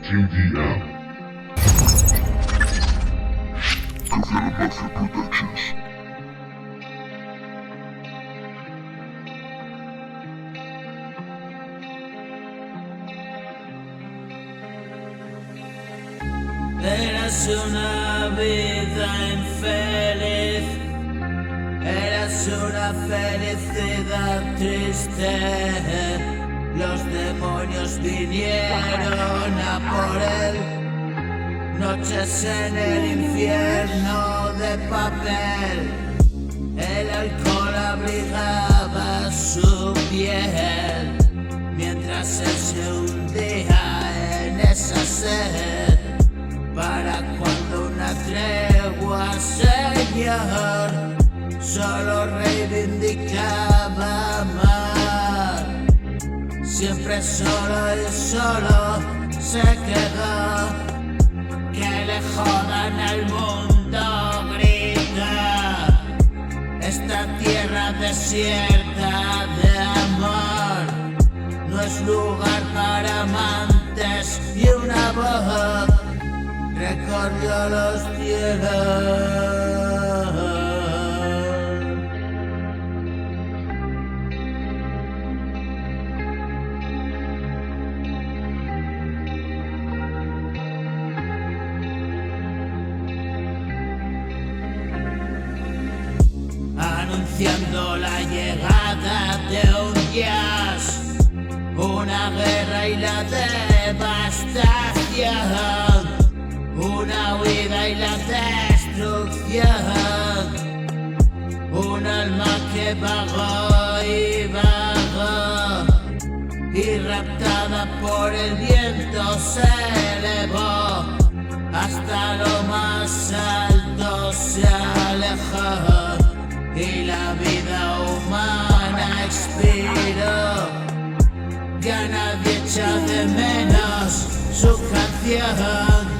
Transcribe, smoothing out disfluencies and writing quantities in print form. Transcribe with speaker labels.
Speaker 1: Team DM. Confirm Mafia Productions.
Speaker 2: Eras una vida infeliz, eras una felicidad triste. Los demonios vinieron a por él, noches en el infierno de papel. El alcohol abrigaba su piel, mientras él se hundía en esa sed. Para cuando una tregua, Señor, solo reivindicaba amar. Siempre solo y solo se quedó. Que le jodan al mundo, grita. Esta tierra desierta de amor no es lugar para amantes, y una voz recorrió los cielos. Anunciando la llegada de un dios, una guerra y la devastación, una huida y la destrucción, un alma que vagó y vagó, y raptada por el viento se elevó, hasta lo más alto se alejó, y la vida humana expiró. Ya nadie echa de menos su canción.